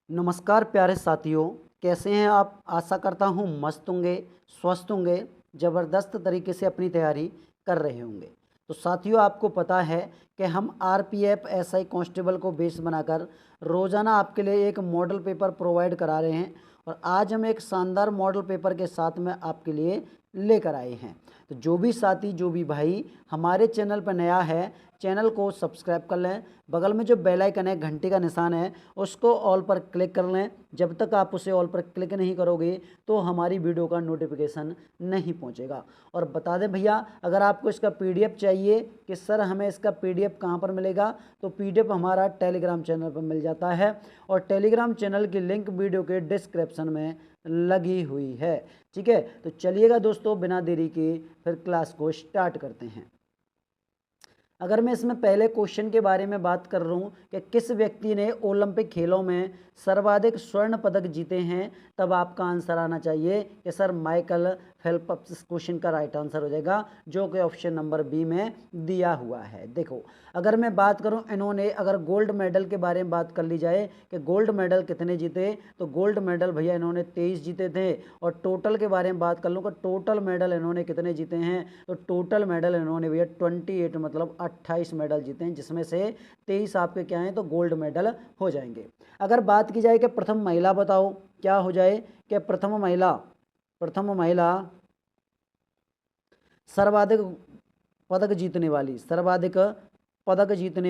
नमस्कार प्यारे साथियों, कैसे हैं आप। आशा करता हूँ मस्त होंगे, स्वस्थ होंगे, ज़बरदस्त तरीके से अपनी तैयारी कर रहे होंगे। तो साथियों, आपको पता है कि हम आरपीएफ एसआई कांस्टेबल को बेस बनाकर रोज़ाना आपके लिए एक मॉडल पेपर प्रोवाइड करा रहे हैं और आज हम एक शानदार मॉडल पेपर के साथ में आपके लिए लेकर आए हैं। तो जो भी साथी, जो भी भाई हमारे चैनल पर नया है, चैनल को सब्सक्राइब कर लें। बगल में जो बेल आइकन है, घंटी का निशान है, उसको ऑल पर क्लिक कर लें। जब तक आप उसे ऑल पर क्लिक नहीं करोगे तो हमारी वीडियो का नोटिफिकेशन नहीं पहुंचेगा। और बता दें भैया, अगर आपको इसका पीडीएफ चाहिए कि सर हमें इसका पीडीएफ कहाँ पर मिलेगा, तो पीडीएफ हमारा टेलीग्राम चैनल पर मिल जाता है और टेलीग्राम चैनल की लिंक वीडियो के डिस्क्रिप्शन में लगी हुई है। ठीक है, तो चलिएगा दोस्तों, बिना देरी के फिर क्लास को स्टार्ट करते हैं। अगर मैं इसमें पहले क्वेश्चन के बारे में बात कर रहा हूँ कि किस व्यक्ति ने ओलंपिक खेलों में सर्वाधिक स्वर्ण पदक जीते हैं, तब आपका आंसर आना चाहिए कि सर माइकल फेल्प्स। इस क्वेश्चन का राइट आंसर हो जाएगा, जो कि ऑप्शन नंबर बी में दिया हुआ है। देखो, अगर मैं बात करूं इन्होंने, अगर गोल्ड मेडल के बारे में बात कर ली जाए कि गोल्ड मेडल कितने जीते, तो गोल्ड मेडल भैया इन्होंने 23 जीते थे। और टोटल के बारे में बात कर लूँ कि टोटल मेडल इन्होंने कितने जीते हैं, तो टोटल मेडल इन्होंने भैया 28 मतलब 28 मेडल जीते हैं, जिसमें से 23 आपके क्या हैं, तो गोल्ड मेडल हो जाएंगे। अगर बात की जाए कि प्रथम महिला, बताओ क्या हो जाए कि प्रथम महिला सर्वाधिक पदक जीतने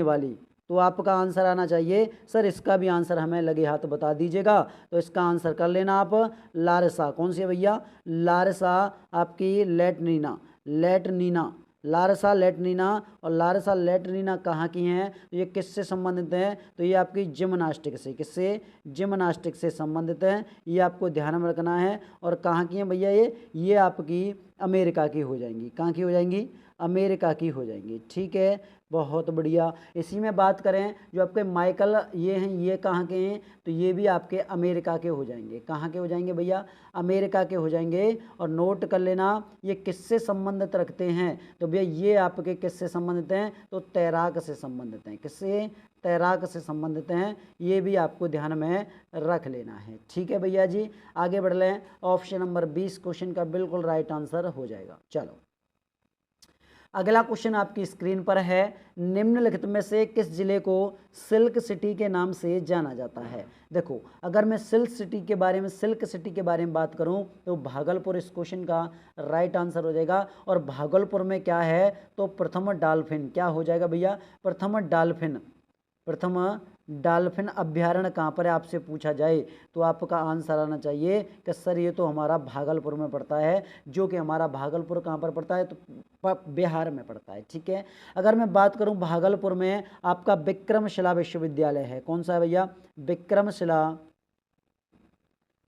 वाली, तो आपका आंसर आना चाहिए सर, इसका भी आंसर हमें लगे हाथ बता दीजिएगा। तो इसका आंसर कर लेना आप, लारसा। कौन सी है भैया? लारसा आपकी लारसा लेटनीना। और लारसा लेटनीना कहाँ की हैं, तो ये किससे संबंधित हैं, तो ये आपकी जिम्नास्टिक से, किससे? जिम्नास्टिक से संबंधित हैं, ये आपको ध्यान में रखना है। और कहाँ की हैं भैया ये आपकी अमेरिका की हो जाएंगी। कहाँ की हो जाएंगी? अमेरिका की हो जाएंगी। ठीक है, बहुत बढ़िया। इसी में बात करें, जो आपके माइकल ये हैं, ये कहाँ के हैं, तो ये भी आपके अमेरिका के हो जाएंगे। कहाँ के हो जाएंगे भैया? अमेरिका के हो जाएंगे। और नोट कर लेना, ये किससे संबंधित रखते हैं, तो भैया ये आपके किससे संबंधित हैं, तो तैराक से संबंधित हैं। किससे? तैराक से संबंधित हैं। ये भी आपको ध्यान में रख लेना है। ठीक है भैया जी, आगे बढ़ लें। ऑप्शन नंबर 20 क्वेश्चन का बिल्कुल राइट आंसर हो जाएगा। चलो, अगला क्वेश्चन आपकी स्क्रीन पर है। निम्नलिखित में से किस जिले को सिल्क सिटी के नाम से जाना जाता है? देखो, अगर मैं सिल्क सिटी के बारे में बात करूं, तो भागलपुर इस क्वेश्चन का राइट आंसर हो जाएगा। और भागलपुर में क्या है, तो प्रथम डॉल्फिन। क्या हो जाएगा भैया? प्रथम डॉल्फिन अभ्यारण्य कहाँ पर है, आपसे पूछा जाए तो आपका आंसर आना चाहिए कि सर ये तो हमारा भागलपुर में पड़ता है, जो कि हमारा भागलपुर कहाँ पर पड़ता है, तो बिहार में पड़ता है। ठीक है, अगर मैं बात करूं भागलपुर में आपका विक्रमशिला विश्वविद्यालय है। कौन सा है भैया?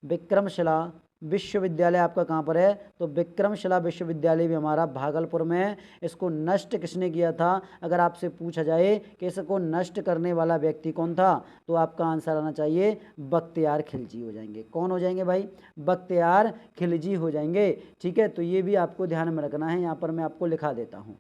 विक्रमशिला विश्वविद्यालय आपका कहाँ पर है, तो विक्रमशिला विश्वविद्यालय भी हमारा भागलपुर में है। इसको नष्ट किसने किया था, अगर आपसे पूछा जाए कि इसको नष्ट करने वाला व्यक्ति कौन था, तो आपका आंसर आना चाहिए बख्तियार खिलजी हो जाएंगे। कौन हो जाएंगे भाई? बख्तियार खिलजी हो जाएंगे। ठीक है, तो ये भी आपको ध्यान में रखना है। यहाँ पर मैं आपको लिखा देता हूँ,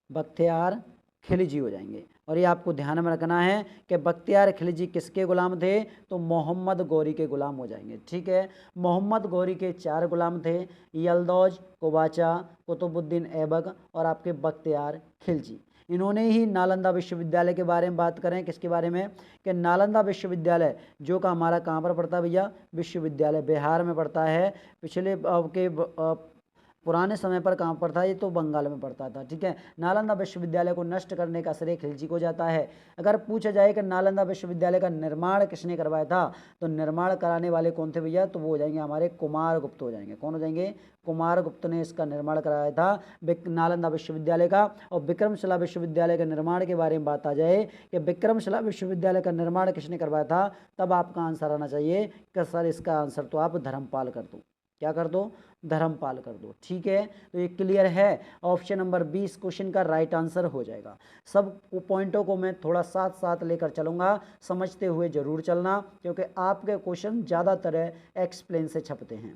बख्तियार खिलजी हो जाएंगे। और ये आपको ध्यान में रखना है कि बख्तियार खिलजी किसके गुलाम थे, तो मोहम्मद गौरी के गुलाम हो जाएंगे। ठीक है, मोहम्मद गौरी के 4 गुलाम थे, यलदौज, कुबाचा, कुतुबुद्दीन ऐबक और आपके बख्तियार खिलजी। इन्होंने ही नालंदा विश्वविद्यालय के बारे में बात करें, किसके बारे में, कि नालंदा विश्वविद्यालय जो का हमारा कहाँ पर पड़ता है भैया? विश्वविद्यालय बिहार में पड़ता है। पिछले के पुराने समय पर कहाँ पर था, ये तो बंगाल में पड़ता था। ठीक है, नालंदा विश्वविद्यालय को नष्ट करने का श्रेय खिलजी को जाता है। अगर पूछा जाए कि नालंदा विश्वविद्यालय का निर्माण किसने करवाया था, तो निर्माण कराने वाले कौन थे भैया, तो वो हो जाएंगे हमारे कुमार गुप्त हो जाएंगे। कौन हो जाएंगे? कुमार गुप्त ने इसका निर्माण कराया था नालंदा विश्वविद्यालय का। और विक्रमशिला विश्वविद्यालय के निर्माण के बारे में बात आ जाए कि विक्रमशिला विश्वविद्यालय का निर्माण किसने करवाया था, तब आपका आंसर आना चाहिए कि सर इसका आंसर तो आप धर्मपाल कर दो। क्या कर दो? धर्मपाल कर दो। ठीक है, तो ये क्लियर है, ऑप्शन नंबर 20 क्वेश्चन का राइट आंसर हो जाएगा। सब पॉइंटों को मैं थोड़ा साथ साथ लेकर चलूंगा, समझते हुए जरूर चलना, क्योंकि आपके क्वेश्चन ज़्यादातर एक्सप्लेन से छपते हैं।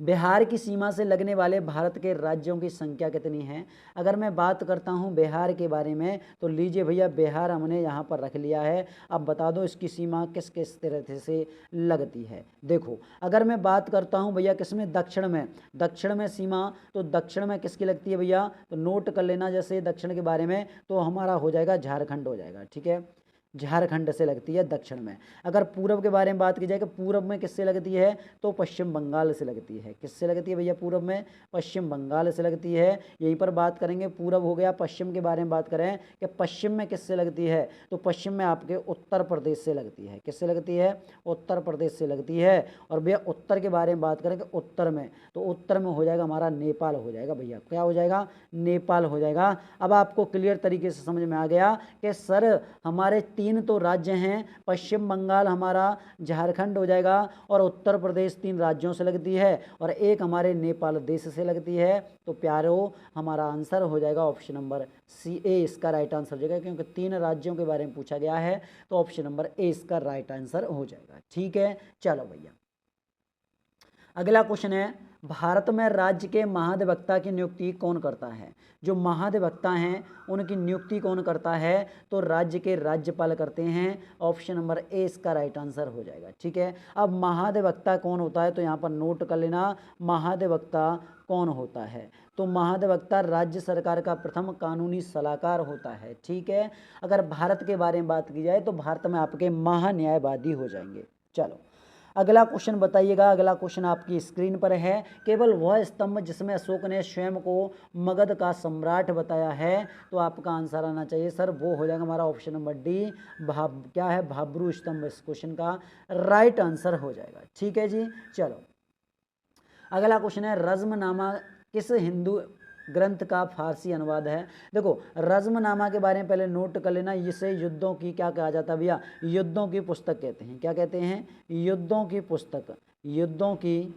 बिहार की सीमा से लगने वाले भारत के राज्यों की संख्या कितनी है? अगर मैं बात करता हूं बिहार के बारे में तो लीजिए भैया, बिहार हमने यहां पर रख लिया है। अब बता दो इसकी सीमा किस किस तरह से लगती है। देखो, अगर मैं बात करता हूं भैया किसमें, दक्षिण में सीमा, तो दक्षिण में किसकी लगती है भैया, तो नोट कर लेना जैसे दक्षिण के बारे में, तो हमारा हो जाएगा झारखंड हो जाएगा। ठीक है, झारखंड से लगती है दक्षिण में। अगर पूर्व के बारे में बात की जाए कि पूर्व में किससे लगती है, तो पश्चिम बंगाल से लगती है। किससे लगती है भैया पूर्व में, पश्चिम बंगाल से लगती है। यहीं पर बात करेंगे, पूर्व हो गया, पश्चिम के बारे में बात करें कि पश्चिम में किससे लगती है, तो पश्चिम में आपके उत्तर प्रदेश से लगती है। किससे लगती है, उत्तर प्रदेश से लगती है। और भैया उत्तर के बारे में बात करें कि उत्तर में, तो उत्तर में हो जाएगा हमारा नेपाल हो जाएगा भैया। क्या हो जाएगा, नेपाल हो जाएगा। अब आपको क्लियर तरीके से समझ में आ गया कि सर हमारे 3 तो राज्य हैं, पश्चिम बंगाल हमारा झारखंड हो जाएगा, और उत्तर प्रदेश 3 राज्यों से लगती है, और एक हमारे नेपाल देश से लगती है। तो प्यारो हमारा आंसर हो जाएगा ऑप्शन नंबर सी, ए इसका राइट आंसर हो जाएगा, क्योंकि 3 राज्यों के बारे में पूछा गया है, तो ऑप्शन नंबर ए इसका राइट आंसर हो जाएगा। ठीक है, चलो भैया अगला क्वेश्चन है, भारत में राज्य के महाधिवक्ता की नियुक्ति कौन करता है? जो महाधिवक्ता हैं उनकी नियुक्ति कौन करता है, तो राज्य के राज्यपाल करते हैं। ऑप्शन नंबर ए इसका राइट आंसर हो जाएगा। ठीक है, अब महाधिवक्ता कौन होता है, तो यहाँ पर नोट कर लेना, महाधिवक्ता कौन होता है, तो महाधिवक्ता राज्य सरकार का प्रथम कानूनी सलाहकार होता है। ठीक है, अगर भारत के बारे में बात की जाए तो भारत में आपके महान्यायवादी हो जाएंगे। चलो अगला क्वेश्चन बताइएगा। अगला क्वेश्चन आपकी स्क्रीन पर है, केवल वह स्तंभ जिसमें अशोक ने स्वयं को मगध का सम्राट बताया है, तो आपका आंसर आना चाहिए सर, वो हो जाएगा हमारा ऑप्शन नंबर डी, क्या है, भाब्रू स्तंभ इस क्वेश्चन का राइट आंसर हो जाएगा। ठीक है जी, चलो अगला क्वेश्चन है, रज़्मनामा किस हिंदू ग्रंथ का फारसी अनुवाद है? देखो रज़्मनामा के बारे में पहले नोट कर लेना, इसे युद्धों की क्या कहा जाता है भैया, युद्धों की पुस्तक कहते हैं। क्या कहते हैं, युद्धों की पुस्तक, युद्धों की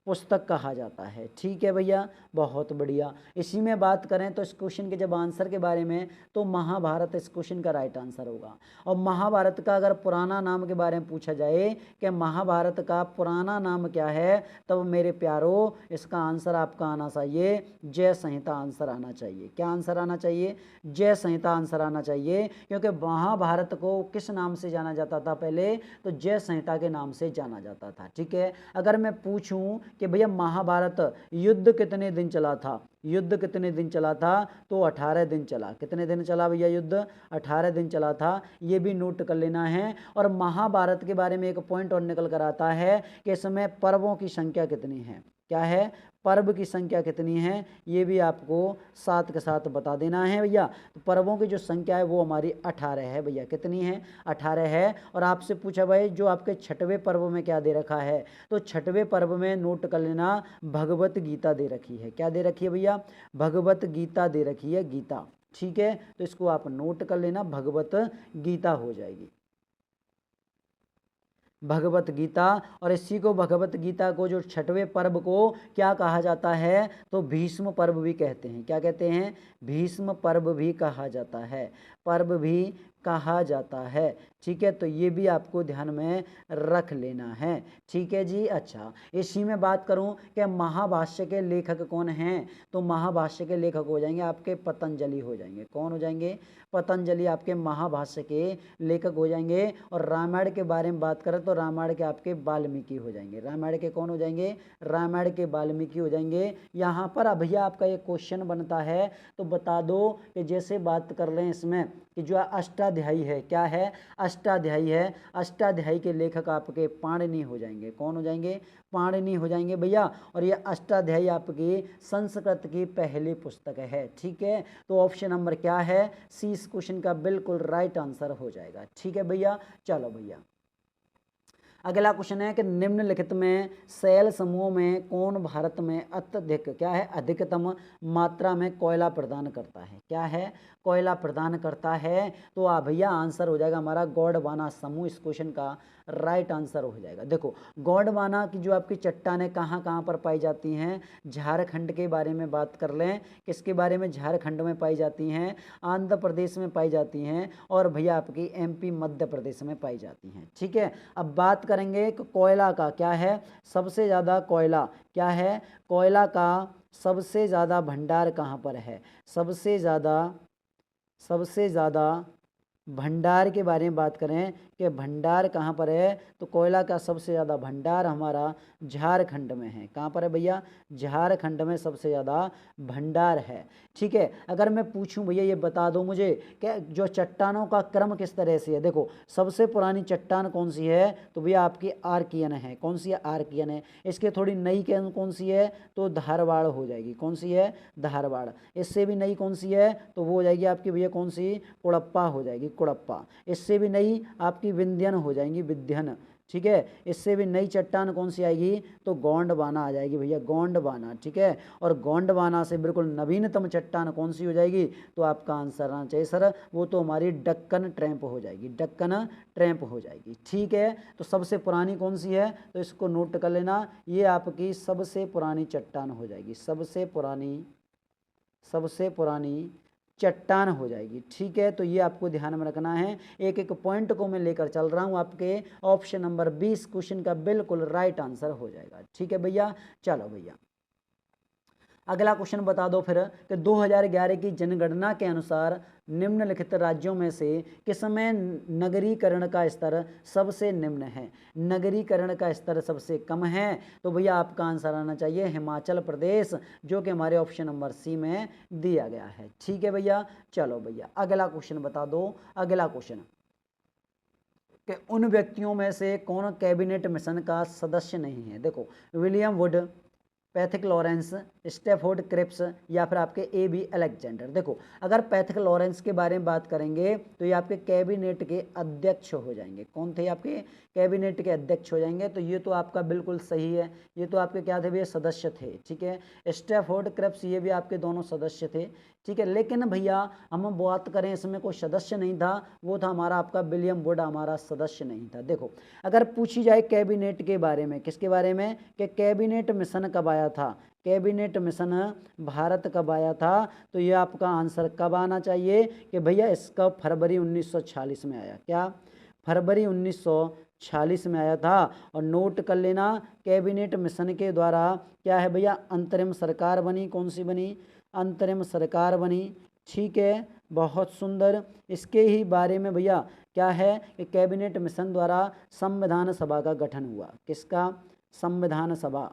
पुस्तक कहा जाता है। ठीक है भैया, बहुत बढ़िया। इसी में बात करें तो इस क्वेश्चन के जब आंसर के बारे में, तो महाभारत इस क्वेश्चन का राइट आंसर होगा। और महाभारत का अगर पुराना नाम के बारे में पूछा जाए कि महाभारत का पुराना नाम क्या है, तब मेरे प्यारो इसका आंसर आपका आना चाहिए जय संहिता आंसर आना चाहिए। क्या आंसर आना चाहिए, जय संहिता आंसर आना चाहिए, क्योंकि महाभारत को किस नाम से जाना जाता था पहले, तो जय संहिता के नाम से जाना जाता था। ठीक है, अगर मैं पूछूं कि भैया महाभारत युद्ध कितने दिन चला था, युद्ध कितने दिन चला था, तो 18 दिन चला। कितने दिन चला भैया युद्ध, 18 दिन चला था, ये भी नोट कर लेना है। और महाभारत के बारे में एक पॉइंट और निकल कर आता है कि इसमें पर्वों की संख्या कितनी है, क्या है, पर्व की संख्या कितनी है, ये भी आपको साथ के साथ बता देना है भैया। तो पर्वों की जो संख्या है वो हमारी 18 है भैया। कितनी है, 18 है। और आपसे पूछा भाई जो आपके छठवें पर्व में क्या दे रखा है, तो छठवें पर्व में नोट कर लेना भगवत गीता दे रखी है। क्या दे रखी है भैया, भगवत गीता दे रखी है, गीता। ठीक है, तो इसको आप नोट कर लेना, भगवत गीता हो जाएगी, भगवत गीता। और इसी को भगवत गीता को जो छठवें पर्व को क्या कहा जाता है, तो भीष्म पर्व भी कहते हैं। क्या कहते हैं, भीष्म पर्व भी कहा जाता है, पर्व भी कहा जाता है। ठीक है, तो ये भी आपको ध्यान में रख लेना है। ठीक है जी, अच्छा इसी में बात करूं कि महाभाष्य के लेखक कौन हैं, तो महाभाष्य के लेखक हो जाएंगे आपके पतंजलि हो जाएंगे। कौन हो जाएंगे, पतंजलि आपके महाभाष्य के लेखक हो जाएंगे। और रामायण के बारे में बात करें तो रामायण के आपके वाल्मीकि हो जाएंगे। रामायण के कौन हो जाएंगे, रामायण के वाल्मीकि हो जाएंगे। यहाँ पर भैया आपका एक क्वेश्चन बनता है, तो बता दो कि जैसे बात कर लें इसमें कि जो अष्टाध्यायी है, क्या है, अष्टाध्यायी है, अष्टाध्यायी के लेखक आपके पाणिनि हो जाएंगे। कौन हो जाएंगे, पाणिनि हो जाएंगे भैया। और ये अष्टाध्यायी आपकी संस्कृत की पहली पुस्तक है। ठीक है, तो ऑप्शन नंबर क्या है, सी इस क्वेश्चन का बिल्कुल राइट आंसर हो जाएगा। ठीक है भैया, चलो भैया अगला क्वेश्चन है कि निम्नलिखित में शैल समूह में कौन भारत में अत्यधिक, क्या है, अधिकतम मात्रा में कोयला प्रदान करता है? क्या है, कोयला प्रदान करता है। तो भैया आंसर हो जाएगा हमारा गोंडवाना समूह, इस क्वेश्चन का राइट आंसर हो जाएगा। देखो गोंडवाना की जो आपकी चट्टानें कहाँ कहाँ पर पाई जाती हैं, झारखंड के बारे में बात कर लें, किसके बारे में, झारखंड में पाई जाती हैं, आंध्र प्रदेश में पाई जाती हैं, और भैया आपकी एमपी मध्य प्रदेश में पाई जाती हैं। ठीक है, अब बात करेंगे कि कोयला का क्या है सबसे ज़्यादा, कोयला क्या है, कोयला का सबसे ज़्यादा भंडार कहाँ पर है, सबसे ज़्यादा भंडार के बारे में बात करें कि भंडार कहाँ पर है, तो कोयला का सबसे ज़्यादा भंडार हमारा झारखंड में है। कहाँ पर है भैया, झारखंड में सबसे ज़्यादा भंडार है। ठीक है, अगर मैं पूछूं भैया ये बता दो मुझे कि जो चट्टानों का क्रम किस तरह से है। देखो सबसे पुरानी चट्टान कौन सी है, तो भैया आपकी आर्कियन है। कौन सी है, आर्कियन है। इसके थोड़ी नई कौन सी है, तो धारवाड़ हो जाएगी। कौन सी है, धारवाड़। इससे भी नई कौन सी है, तो वो हो जाएगी आपकी भैया कौन सी, कुड़प्पा हो जाएगी, कुड़प्पा। इससे भी नई आपकी विंध्यन हो जाएंगी, विंध्यन। ठीक है, इससे भी नई चट्टान कौन सी आएगी, तो गोंडवाना आ जाएगी भैया, गोंडवाना। ठीक है, और गोंडवाना से बिल्कुल नवीनतम चट्टान कौन सी हो जाएगी, तो आपका आंसर आना चाहिए सर, वो तो हमारी डक्कन ट्रैंप हो जाएगी, डक्कन ट्रैंप हो जाएगी। ठीक है, तो सबसे पुरानी कौन सी है, तो इसको नोट कर लेना, ये आपकी सबसे पुरानी चट्टान हो जाएगी, सबसे पुरानी चट्टान हो जाएगी। ठीक है, तो ये आपको ध्यान में रखना है। एक एक पॉइंट को मैं लेकर चल रहा हूँ, आपके ऑप्शन नंबर 20 क्वेश्चन का बिल्कुल राइट आंसर हो जाएगा। ठीक है भैया, चलो भैया अगला क्वेश्चन बता दो फिर कि 2011 की जनगणना के अनुसार निम्नलिखित राज्यों में से किसमें नगरीकरण का स्तर सबसे निम्न है, नगरीकरण का स्तर सबसे कम है, तो भैया आपका आंसर आना चाहिए हिमाचल प्रदेश, जो कि हमारे ऑप्शन नंबर सी में दिया गया है। ठीक है भैया, चलो भैया अगला क्वेश्चन बता दो। अगला क्वेश्चन कि उन व्यक्तियों में से कौन कैबिनेट मिशन का सदस्य नहीं है। देखो William Wood, Pethick Lawrence, Stafford Cripps या फिर आपके A.B. अलेक्जेंडर। देखो अगर पैथिक लॉरेंस के बारे में बात करेंगे तो ये आपके कैबिनेट के अध्यक्ष हो जाएंगे। कौन थे आपके कैबिनेट के अध्यक्ष हो जाएंगे, तो ये तो आपका बिल्कुल सही है, ये तो आपके क्या थे भैया, सदस्य थे। ठीक है, स्टेफोर्ड क्रिप्स ये भी आपके दोनों सदस्य थे। ठीक है, लेकिन भैया हम बात करें इसमें कोई सदस्य नहीं था, वो था हमारा आपका विलियम वुड, हमारा सदस्य नहीं था। देखो अगर पूछी जाए कैबिनेट के बारे में, किसके बारे में, कि कैबिनेट मिशन कब आया था, कैबिनेट मिशन भारत कब आया था, तो ये आपका आंसर कब आना चाहिए कि भैया इसका फरवरी 1946 में आया। क्या, फरवरी 1946 में आया था। और नोट कर लेना कैबिनेट मिशन के द्वारा क्या है भैया, अंतरिम सरकार बनी। कौन सी बनी, अंतरिम सरकार बनी। ठीक है, बहुत सुंदर। इसके ही बारे में भैया क्या है कि कैबिनेट मिशन द्वारा संविधान सभा का गठन हुआ। किसका, संविधान सभा,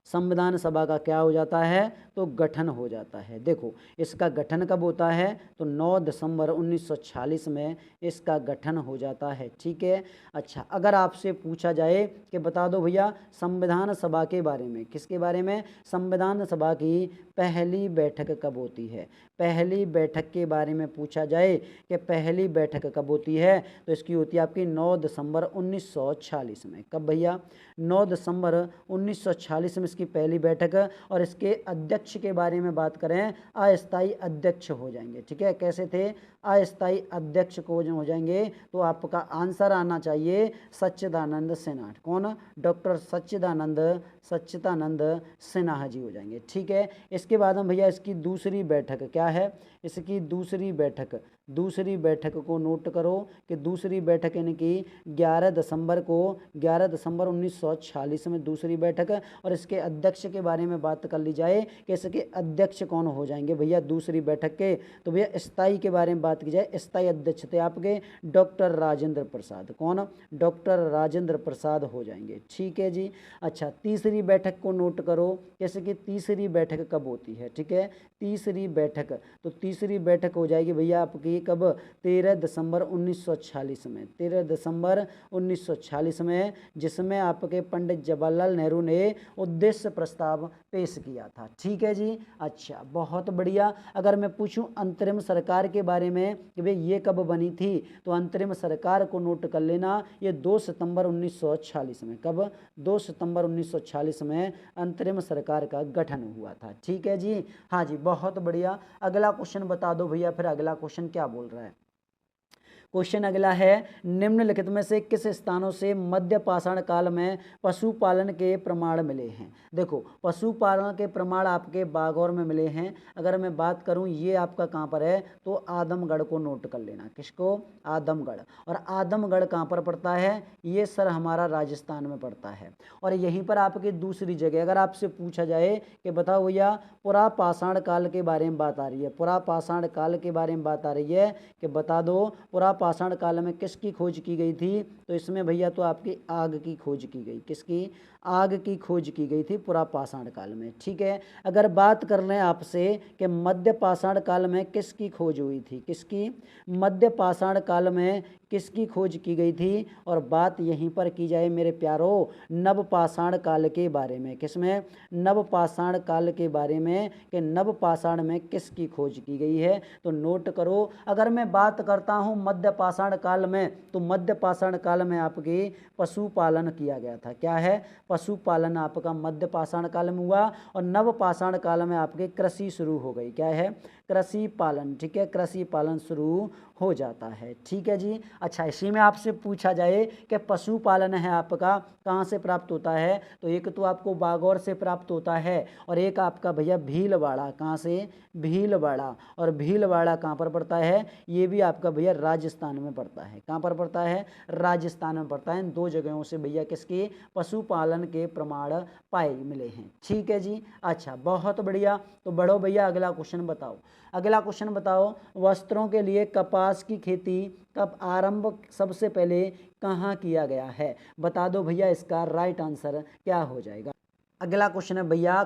संविधान सभा का क्या हो जाता है, तो गठन हो जाता है। देखो इसका गठन कब होता है, तो 9 दिसंबर 1946 में इसका गठन हो जाता है। ठीक है, अच्छा अगर आपसे पूछा जाए कि बता दो भैया संविधान सभा के बारे में, किसके बारे में, संविधान सभा की पहली बैठक कब होती है, पहली बैठक के बारे में पूछा जाए कि पहली बैठक कब होती है, तो इसकी होती है आपकी 9 दिसंबर 1946 में। कब भैया, 9 दिसंबर 1946 में इसकी पहली बैठक। और इसके अध्यक्ष के बारे में बात करें, अस्थायी अध्यक्ष हो जाएंगे। ठीक है, कैसे थे, अस्थायी अध्यक्ष को हो जाएंगे, तो आपका आंसर आना चाहिए सच्चिदानंद सिन्हा। कौन, डॉक्टर सच्चिदानंद सिन्हा जी हो जाएंगे। ठीक है, इसके बाद हम भैया इसकी दूसरी बैठक क्या है, इसकी दूसरी बैठक को नोट करो कि दूसरी बैठक यानी कि 11 दिसंबर 1946 में दूसरी बैठक। और इसके अध्यक्ष के बारे में बात कर ली जाए कि इसके अध्यक्ष कौन हो जाएंगे भैया दूसरी बैठक के, तो भैया स्थायी के बारे में बात की जाए, स्थायी अध्यक्ष थे आपके डॉक्टर राजेंद्र प्रसाद। कौन, डॉक्टर राजेंद्र प्रसाद हो जाएंगे। ठीक है जी, अच्छा तीसरी बैठक को नोट करो, जैसे कि तीसरी बैठक कब होती है। ठीक है, तीसरी बैठक, तो तीसरी बैठक हो जाएगी भैया आपकी कब, 13 दिसंबर 1946 में, 13 दिसंबर 1946 में, जिसमें आपके पंडित जवाहरलाल नेहरू ने उद्देश्य प्रस्ताव पेश किया था। ठीक है जी, अच्छा बहुत बढ़िया। अगर मैं पूछूं अंतरिम सरकार के बारे में कि भाई ये कब बनी थी, तो अंतरिम सरकार को नोट कर लेना, ये 2 सितंबर 1946 में। कब, 2 सितंबर 1946 में अंतरिम सरकार का गठन हुआ था। ठीक है जी, हाँ जी बहुत बढ़िया। अगला क्वेश्चन बता दो भैया, फिर अगला क्वेश्चन क्या बोल रहा है, क्वेश्चन अगला है, निम्नलिखित में से किस स्थानों से मध्य पाषाण काल में पशुपालन के प्रमाण मिले हैं। देखो पशुपालन के प्रमाण आपके बागौर में मिले हैं। अगर मैं बात करूं ये आपका कहां पर है, तो आदमगढ़ को नोट कर लेना। किसको? आदमगढ़। और आदमगढ़ कहां पर पड़ता है? ये सर हमारा राजस्थान में पड़ता है। और यहीं पर आपकी दूसरी जगह, अगर आपसे पूछा जाए कि बताओ भैया पुरा पाषाण काल के बारे में बात आ रही है, पुरा पाषाण काल के बारे में बात आ रही है कि बता दो पुरा पाषाण काल में किसकी खोज की गई थी, तो इसमें भैया तो आपकी आग की खोज की गई। किसकी? आग की खोज की गई थी पुरा पाषाण काल में। ठीक है। अगर बात कर लें आपसे कि मध्य पाषाण काल में किसकी खोज हुई थी, किसकी? मध्य पाषाण काल में किसकी खोज की गई थी, और बात यहीं पर की जाए मेरे प्यारों नव पाषाण काल के बारे में। किसमें? नव पाषाण काल के बारे में कि नव पाषाण में किसकी खोज की गई है, तो नोट करो। अगर मैं बात करता हूं मध्य पाषाण काल में, तो मध्य पाषाण काल में आपकी पशुपालन किया गया था। क्या है? पशुपालन आपका मध्य पाषाण काल में हुआ। और नव पाषाण काल में आपके कृषि शुरू हो गई। क्या है? कृषि पालन। ठीक है, कृषि पालन शुरू हो जाता है। ठीक है जी। अच्छा, इसी में आपसे पूछा जाए कि पशुपालन है आपका कहाँ से प्राप्त होता है, तो एक तो आपको बागौर से प्राप्त होता है, और एक आपका भैया भीलवाड़ा। कहाँ से? भीलवाड़ा। और भीलवाड़ा कहाँ पर पड़ता है? ये भी आपका भैया राजस्थान में पड़ता है। कहाँ पर पड़ता है? राजस्थान में पड़ता है। इन दो जगहों से भैया किसके पशुपालन के प्रमाण पाए मिले हैं। ठीक है जी। अच्छा, बहुत बढ़िया। तो बढ़ो भैया, अगला क्वेश्चन बताओ। अगला क्वेश्चन बताओ, वस्त्रों के लिए कपास की खेती कब आरंभ सबसे पहले कहाँ किया गया है? बता दो भैया, इसका राइट आंसर क्या हो जाएगा। अगला क्वेश्चन है भैया,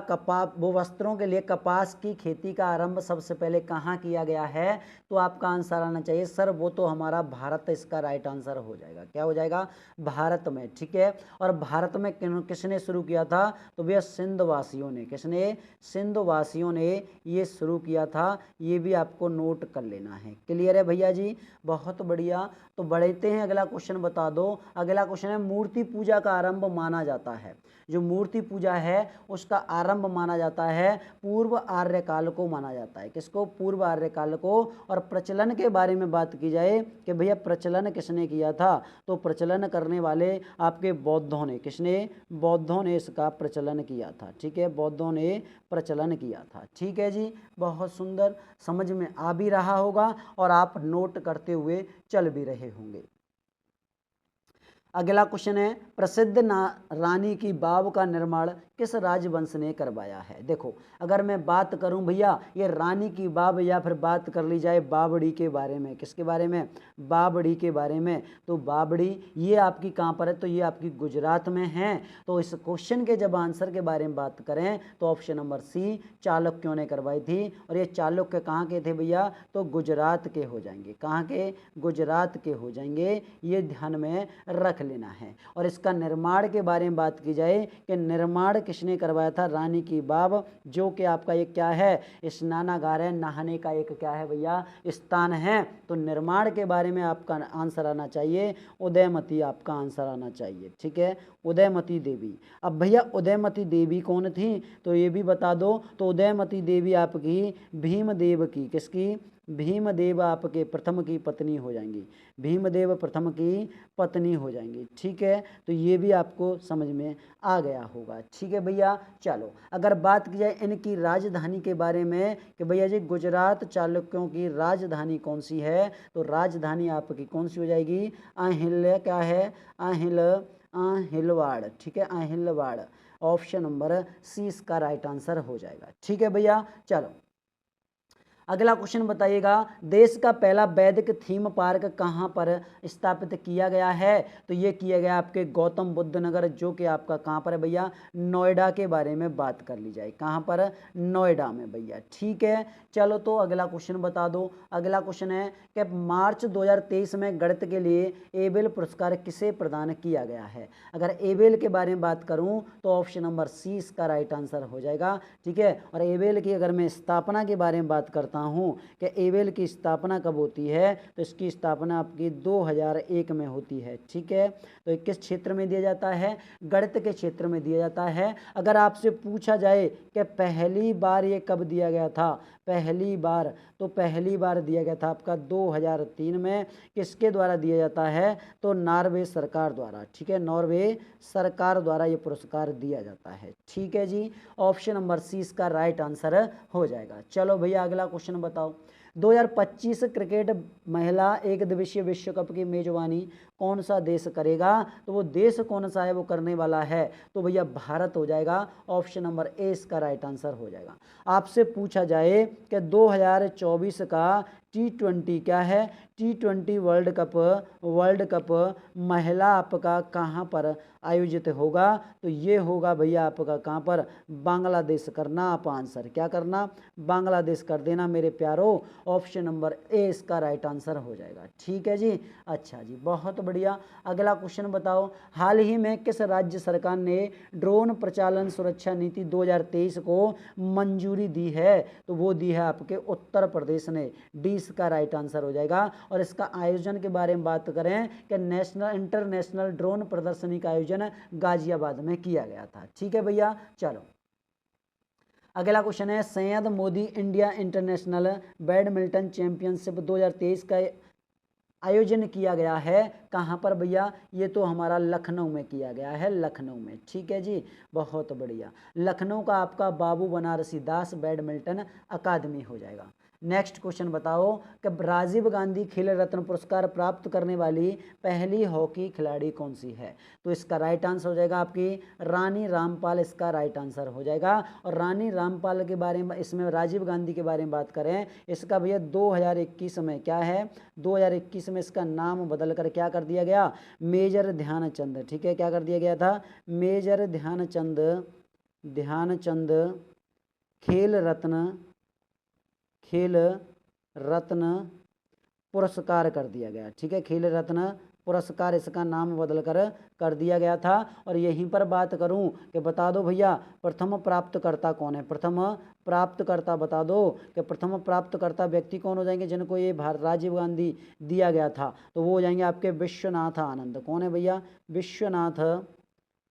वो वस्त्रों के लिए कपास की खेती का आरंभ सबसे पहले कहाँ किया गया है, तो आपका आंसर आना चाहिए सर वो तो हमारा भारत, इसका राइट आंसर हो जाएगा। क्या हो जाएगा? भारत में। ठीक है। और भारत में किसने शुरू किया था, तो भैया सिंधवासियों ने। किसने? सिंधवासियों ने ये शुरू किया था। ये भी आपको नोट कर लेना है। क्लियर है भैया जी? बहुत बढ़िया। तो बढ़ते हैं, अगला क्वेश्चन बता दो। अगला क्वेश्चन है, मूर्ति पूजा का आरंभ माना जाता है, जो मूर्ति पूजा है उसका आरंभ माना जाता है पूर्व आर्य काल को माना जाता है। किसको? पूर्व आर्य काल को। और प्रचलन के बारे में बात की जाए कि भैया प्रचलन किसने किया था, तो प्रचलन करने वाले आपके बौद्धों ने। किसने? बौद्धों ने इसका प्रचलन किया था। ठीक है, बौद्धों ने प्रचलन किया था। ठीक है जी। बहुत सुंदर, समझ में आ भी रहा होगा और आप नोट करते हुए चल भी रहे होंगे। अगला क्वेश्चन है, प्रसिद्ध रानी की बाव का निर्माण किस राजवंश ने करवाया है? देखो अगर मैं बात करूं भैया ये रानी की बाव, या फिर बात कर ली जाए बावड़ी के बारे में। किसके बारे में? बावड़ी के बारे में। तो बावड़ी ये आपकी कहां पर है, तो ये आपकी गुजरात में है। तो इस क्वेश्चन के जब आंसर के बारे में बात करें तो ऑप्शन नंबर सी चालुक्यों ने करवाई थी। और ये चालुक्य कहाँ के थे भैया, तो गुजरात के हो जाएंगे। कहाँ के? गुजरात के हो जाएंगे। ये ध्यान में रख लेना है। और इसका निर्माण के बारे में बात की जाए कि निर्माण किसने करवाया था, रानी की बाव, जो कि आपका ये क्या है, स्नानागार है, नहाने का एक क्या है भैया, स्थान है। तो निर्माण के बारे में आपका आंसर आना चाहिए उदयमती, आपका आंसर आना चाहिए। ठीक है, उदयमती देवी। अब भैया उदयमती देवी कौन थी, तो ये भी बता दो। तो उदयमती देवी आपकी भीमदेव की, किसकी? भीमदेव आपके प्रथम की पत्नी हो जाएंगी। भीमदेव प्रथम की पत्नी हो जाएंगी। ठीक है, तो ये भी आपको समझ में आ गया होगा। ठीक है भैया। चलो अगर बात की जाए इनकी राजधानी के बारे में कि भैया जी गुजरात चालुक्यों की राजधानी कौन सी है, तो राजधानी आपकी कौन सी हो जाएगी? अहिल्या, क्या है? अहिलवाड़। ठीक है, अहिलवाड़। ऑप्शन नंबर सी इसका राइट आंसर हो जाएगा। ठीक है भैया। चलो अगला क्वेश्चन बताइएगा, देश का पहला वैदिक थीम पार्क कहाँ पर स्थापित किया गया है, तो ये किया गया आपके गौतम बुद्ध नगर, जो कि आपका कहाँ पर है भैया, नोएडा के बारे में बात कर ली जाए। कहाँ पर? नोएडा में भैया। ठीक है। चलो तो अगला क्वेश्चन बता दो। अगला क्वेश्चन है कि मार्च 2023 में गणित के लिए एबेल पुरस्कार किसे प्रदान किया गया है? अगर एबेल के बारे में बात करूं तो ऑप्शन नंबर सी इसका राइट आंसर हो जाएगा। ठीक है। और एबेल की अगर मैं स्थापना के बारे में बात करता हूं कि एबेल की स्थापना कब होती है, तो इसकी स्थापना आपकी 2001 में होती है। ठीक है। तो किस क्षेत्र में दिया जाता है? गणित के क्षेत्र में दिया जाता है। अगर आपसे पूछा जाए कि पहली बार ये कब दिया गया था, पहली बार, तो पहली बार दिया गया था आपका 2003 में। किसके द्वारा दिया जाता है? तो नॉर्वे सरकार द्वारा। ठीक है, नॉर्वे सरकार द्वारा ये पुरस्कार दिया जाता है। ठीक है जी, ऑप्शन नंबर सी इसका राइट आंसर हो जाएगा। चलो भैया अगला क्वेश्चन बताओ। 2025 क्रिकेट महिला एक दिवसीय विश्व कप की मेजबानी कौन सा देश करेगा? तो वो देश कौन सा है वो करने वाला है? तो भैया भारत हो जाएगा। ऑप्शन नंबर ए इसका राइट आंसर हो जाएगा। आपसे पूछा जाए कि 2024 का T20 क्या है? T20 वर्ल्ड कप महिला आपका कहाँ पर आयोजित होगा? तो ये होगा भैया आपका कहाँ पर? बांग्लादेश करना आप आंसर, क्या करना? बांग्लादेश कर देना मेरे प्यारो। ऑप्शन नंबर ए इसका राइट आंसर हो जाएगा। ठीक है जी, अच्छा जी, बहुत बढ़िया। अगला क्वेश्चन बताओ। हाल ही में किस राज्य सरकार ने ड्रोन प्रचालन सुरक्षा नीति 2023 को मंजूरी दी है? तो वो दी है आपके उत्तर प्रदेश ने। डी इसका राइट आंसर हो जाएगा। और इसका आयोजन के बारे में बात करें कि इंटरनेशनल ड्रोन प्रदर्शनी का आयोजन गाजियाबाद में किया गया था। ठीक है भैया, चलो अगला क्वेश्चन है। Syed Modi India international badminton championship 2023 का आयोजन किया गया है कहाँ पर भैया? ये तो हमारा लखनऊ में किया गया है, लखनऊ में। ठीक है जी, बहुत बढ़िया। लखनऊ का आपका बाबू बनारसी दास बैडमिंटन अकादमी हो जाएगा। नेक्स्ट क्वेश्चन बताओ कि राजीव गांधी खेल रत्न पुरस्कार प्राप्त करने वाली पहली हॉकी खिलाड़ी कौन सी है? तो इसका राइट आंसर हो जाएगा आपकी रानी रामपाल, इसका राइट आंसर हो जाएगा। और रानी रामपाल के बारे में, इसमें राजीव गांधी के बारे में बात करें, इसका भैया 2021 में क्या है? 2021 में इसका नाम बदल कर क्या कर दिया गया? मेजर ध्यानचंद। ठीक है, क्या कर दिया गया था? मेजर ध्यानचंद खेल रत्न पुरस्कार कर दिया गया। ठीक है, खेल रत्न पुरस्कार इसका नाम बदल कर दिया गया था। और यहीं पर बात करूं कि बता दो भैया प्रथम प्राप्तकर्ता कौन है? प्रथम प्राप्तकर्ता बता दो कि प्रथम प्राप्तकर्ता व्यक्ति कौन हो जाएंगे जिनको ये राजीव गांधी दिया गया था? तो वो हो जाएंगे आपके विश्वनाथ आनंद। कौन है भैया?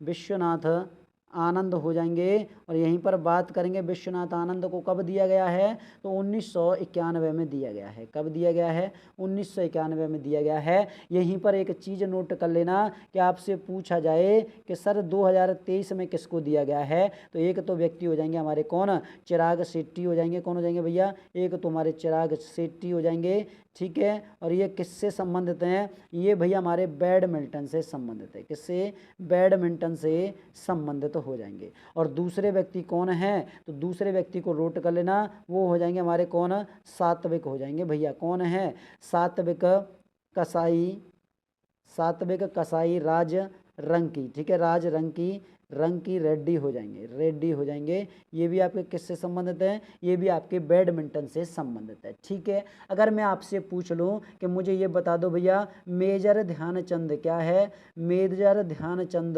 विश्वनाथ आनंद हो जाएंगे। और यहीं पर बात करेंगे विश्वनाथ आनंद को कब दिया गया है? तो 1991 में दिया गया है। कब दिया गया है? 1991 में दिया गया है। यहीं पर एक चीज़ नोट कर लेना कि आपसे पूछा जाए कि सर 2023 में किसको दिया गया है? तो एक तो व्यक्ति हो जाएंगे हमारे कौन? चिराग शेट्टी हो जाएंगे। कौन हो जाएंगे भैया? एक तो हमारे चिराग शेट्टी हो जाएंगे। ठीक है, और ये किससे संबंधित हैं? ये भैया हमारे बैडमिंटन से संबंधित है। किससे? बैडमिंटन से संबंधित हो जाएंगे। और दूसरे व्यक्ति कौन है? तो दूसरे व्यक्ति को नोट कर लेना, वो हो जाएंगे हमारे कौन? सात्विक हो जाएंगे भैया। कौन है? सात्विक कसाई राज रंकी। ठीक है, राज रंकी रेड्डी हो जाएंगे। ये भी आपके किससे संबंधित है? ये भी आपके बैडमिंटन से संबंधित है। ठीक है, अगर मैं आपसे पूछ लूं कि मुझे ये बता दो भैया मेजर ध्यानचंद क्या है? मेजर ध्यानचंद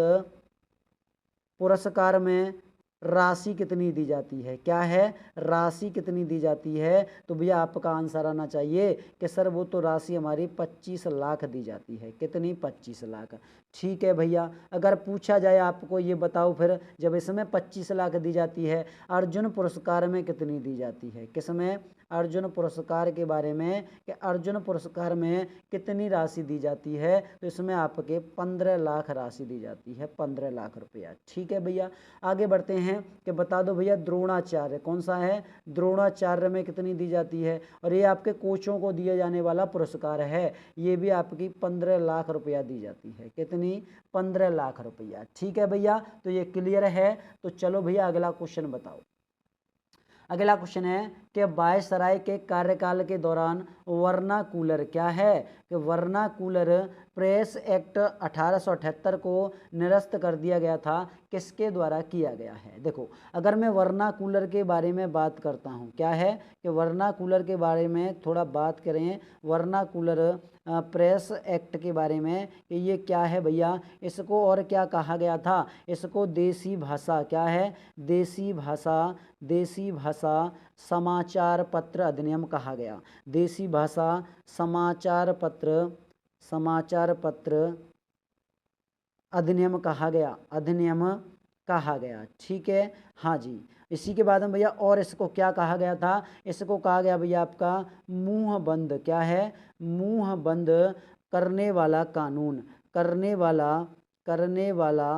पुरस्कार में राशि कितनी दी जाती है? क्या है? राशि कितनी दी जाती है? तो भैया आपका आंसर आना चाहिए कि सर वो तो राशि हमारी 25 लाख दी जाती है। कितनी? 25 लाख। ठीक है भैया, अगर पूछा जाए आपको ये बताओ फिर जब इसमें 25 लाख दी जाती है, अर्जुन पुरस्कार में कितनी दी जाती है? किसमें? अर्जुन पुरस्कार के बारे में कि अर्जुन पुरस्कार में कितनी राशि दी जाती है? तो इसमें आपके 15 लाख राशि दी जाती है, 15 लाख रुपया। ठीक है भैया, आगे बढ़ते हैं कि बता दो भैया द्रोणाचार्य कौन सा है? द्रोणाचार्य में कितनी दी जाती है? और ये आपके कोचों को दिया जाने वाला पुरस्कार है। ये भी आपकी 15 लाख रुपया दी जाती है। कितनी? 15 लाख रुपया। ठीक है भैया, तो ये क्लियर है। तो चलो भैया अगला क्वेश्चन बताओ। अगला क्वेश्चन है कि वायसराय के कार्यकाल के दौरान वर्नाकूलर क्या है? कि वर्नाकूलर प्रेस एक्ट 1878 को निरस्त कर दिया गया था। किसके द्वारा किया गया है? देखो, अगर मैं वर्नाकूलर के बारे में बात करता हूँ, क्या है कि वर्नाकूलर के बारे में थोड़ा बात करें। वर्नाकूलर प्रेस एक्ट के बारे में कि ये क्या है भैया? इसको और क्या कहा गया था? इसको देसी भाषा, क्या है? देसी भाषा समाचार पत्र अधिनियम कहा गया। देसी भाषा समाचार पत्र अधिनियम कहा कहा गया। ठीक है, हाँ जी। इसी के बाद में भैया और इसको क्या कहा गया था, इसको कहा गया भैया आपका मुंह बंद, क्या है, मुंह बंद करने वाला कानून, करने वाला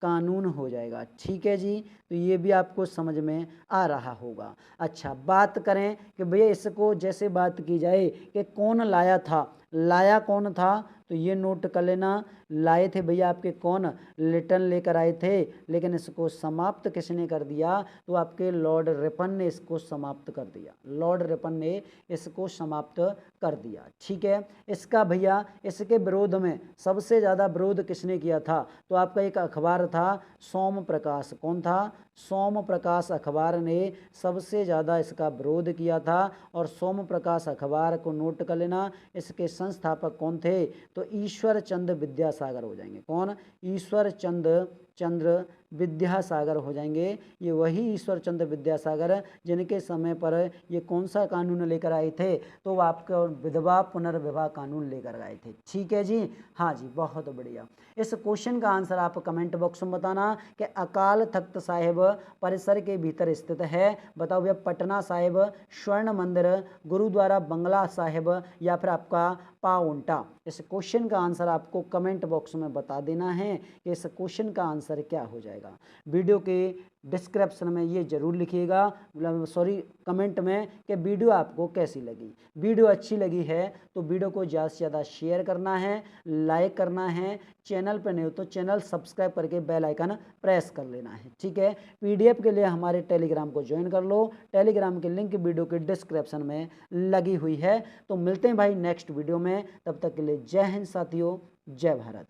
कानून हो जाएगा। ठीक है जी, तो ये भी आपको समझ में आ रहा होगा। अच्छा, बात करें कि भैया इसको जैसे बात की जाए कि कौन लाया था, लाया कौन था, तो ये नोट कर लेना, लाए थे भैया आपके कौन, लिटन लेकर आए थे, लेकिन इसको समाप्त किसने कर दिया, तो आपके लॉर्ड रिपन ने इसको समाप्त कर दिया, लॉर्ड रिपन ने इसको समाप्त कर दिया। ठीक है, इसका भैया इसके विरोध में सबसे ज़्यादा विरोध किसने किया था, तो आपका एक अखबार था सोम प्रकाश, कौन था, सोम प्रकाश अखबार ने सबसे ज़्यादा इसका विरोध किया था। और सोम प्रकाश अखबार को नोट कर लेना, इसके संस्थापक कौन थे, तो ईश्वर चंद्र विद्यासागर हो जाएंगे, कौन, ईश्वर चंद्र विद्यासागर हो जाएंगे। ये वही ईश्वर चंद्र विद्यासागर जिनके समय पर ये कौन सा कानून लेकर आए थे, तो वो आपका विधवा पुनर्विवाह कानून लेकर आए थे। ठीक है जी, हाँ जी, बहुत बढ़िया। इस क्वेश्चन का आंसर आप कमेंट बॉक्स में बताना कि अकाल तख्त साहिब परिसर के भीतर स्थित है। बताओ भैया, पटना साहिब, स्वर्ण मंदिर, गुरुद्वारा बंगला साहिब, या फिर आपका पाउंटा। इस क्वेश्चन का आंसर आपको कमेंट बॉक्स में बता देना है कि इस क्वेश्चन का आंसर क्या हो जाएगा। वीडियो के डिस्क्रिप्शन में ये जरूर लिखिएगा, सॉरी कमेंट में, कि वीडियो आपको कैसी लगी। वीडियो अच्छी लगी है तो वीडियो को ज़्यादा से ज़्यादा शेयर करना है, लाइक करना है, चैनल पर नहीं हो तो चैनल सब्सक्राइब करके बेल आइकन प्रेस कर लेना है। ठीक है, पीडीएफ के लिए हमारे टेलीग्राम को ज्वाइन कर लो, टेलीग्राम की लिंक वीडियो के डिस्क्रिप्शन में लगी हुई है। तो मिलते हैं भाई नेक्स्ट वीडियो में, तब तक के लिए जय हिंद साथियों, जय भारत।